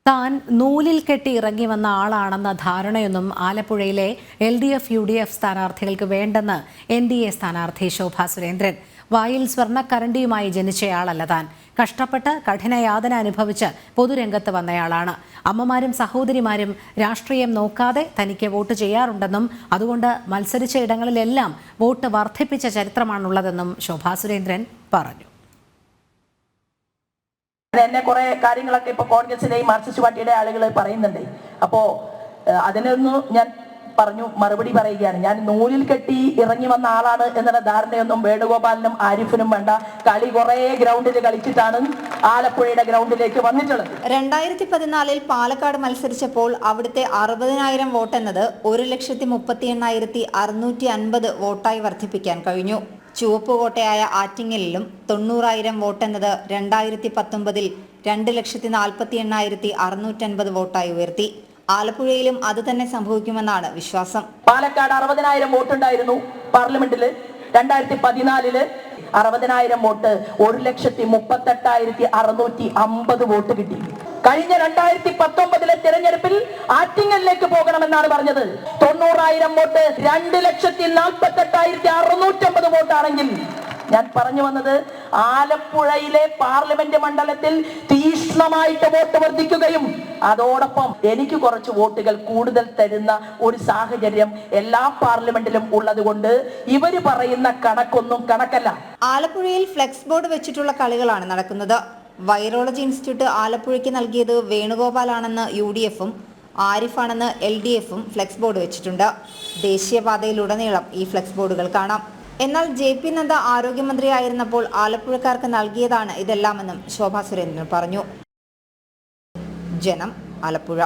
താൻ നൂലിൽ കെട്ടി ഇറങ്ങി വന്ന ആളാണെന്ന ധാരണയൊന്നും ആലപ്പുഴയിലെ LDF UDF സ്ഥാനാർത്ഥികൾക്ക് വേണ്ടെന്ന് NDA സ്ഥാനാർത്ഥി ശോഭാ സുരേന്ദ്രൻ. വായിൽ സ്വർണ്ണക്കരണ്ടിയുമായി ജനിച്ചയാളല്ല താൻ. കഷ്ടപ്പെട്ട് കഠിനയാതന അനുഭവിച്ച് പൊതുരംഗത്ത് വന്നയാളാണ്. അമ്മമാരും സഹോദരിമാരും രാഷ്ട്രീയം നോക്കാതെ തനിക്ക് വോട്ട് ചെയ്യാറുണ്ടെന്നും അതുകൊണ്ട് മത്സരിച്ച ഇടങ്ങളിലെല്ലാം വോട്ട് വർദ്ധിപ്പിച്ച ചരിത്രമാണുള്ളതെന്നും ശോഭാ സുരേന്ദ്രൻ പറഞ്ഞു. എന്നെ കുറെ കാര്യങ്ങളൊക്കെ ഇപ്പൊ കോൺഗ്രസിന്റെയും മാർക്സിസ്റ്റ് പാർട്ടിയുടെ ആളുകൾ പറയുന്നുണ്ട്. അപ്പോ അതിനൊന്നും ഞാൻ പറഞ്ഞു മറുപടി പറയുകയാണ്. ഞാൻ നൂലിൽ കെട്ടി ഇറങ്ങി വന്ന ആളാണ് എന്നുള്ള ധാരണയൊന്നും വേണുഗോപാലിനും ആരിഫിനും വേണ്ട. കളി കുറെ ഗ്രൗണ്ടിൽ കളിച്ചിട്ടാണ് ആലപ്പുഴയുടെ ഗ്രൗണ്ടിലേക്ക് വന്നിട്ടുള്ളത്. 2014 പാലക്കാട് മത്സരിച്ചപ്പോൾ അവിടുത്തെ 60,000 വോട്ട് എന്നത് 1,38,650 വോട്ടായി വർദ്ധിപ്പിക്കാൻ കഴിഞ്ഞു. ചുവപ്പുകോട്ടയായ ആറ്റിങ്ങലിലും 90,000 വോട്ടെന്നത് 2019 2,48,650 വോട്ടായി ഉയർത്തി. ആലപ്പുഴയിലും അത് തന്നെ സംഭവിക്കുമെന്നാണ് വിശ്വാസം. പാലക്കാട് 60,000 വോട്ടുണ്ടായിരുന്നു പാർലമെന്റില്. 2014 60,000 വോട്ട് 1,38,650 വോട്ട് കിട്ടി. കഴിഞ്ഞ 2019 തെരഞ്ഞെടുപ്പിൽ ആറ്റിങ്ങലിലേക്ക് പോകണമെന്നാണ് പറഞ്ഞത്. 90,000 വോട്ട് 2,48,650 വോട്ടാണെങ്കിൽ ഞാൻ പറഞ്ഞു വന്നത് ആലപ്പുഴയിലെ പാർലമെന്റ് മണ്ഡലത്തിൽ തീക്ഷ്ണമായിട്ട് വോട്ട് വർദ്ധിക്കുകയും അതോടൊപ്പം എനിക്ക് കുറച്ച് വോട്ടുകൾ കൂടുതൽ തരുന്ന ഒരു സാഹചര്യം എല്ലാ പാർലമെന്റിലും ഉള്ളത് കൊണ്ട് ഇവര് പറയുന്ന കണക്കൊന്നും കണക്കല്ല. ആലപ്പുഴയിൽ ഫ്ലെക്സ് ബോർഡ് വെച്ചിട്ടുള്ള കളികളാണ് നടക്കുന്നത്. വൈറോളജി ഇൻസ്റ്റിറ്റ്യൂട്ട് ആലപ്പുഴയ്ക്ക് നൽകിയത് വേണുഗോപാലാണെന്ന് UDFും ആരിഫാണെന്ന് LDFും ഫ്ലെക്സ് ബോർഡ് വെച്ചിട്ടുണ്ട്. ദേശീയപാതയിലുടനീളം ഈ ഫ്ലെക്സ് ബോർഡുകൾ കാണാം. എന്നാൽ JP നദ്ദ ആരോഗ്യമന്ത്രിയായിരുന്നപ്പോൾ ആലപ്പുഴക്കാർക്ക് നൽകിയതാണ് ഇതെല്ലാമെന്നും ശോഭാ സുരേന്ദ്രൻ പറഞ്ഞു. ജനം, ആലപ്പുഴ.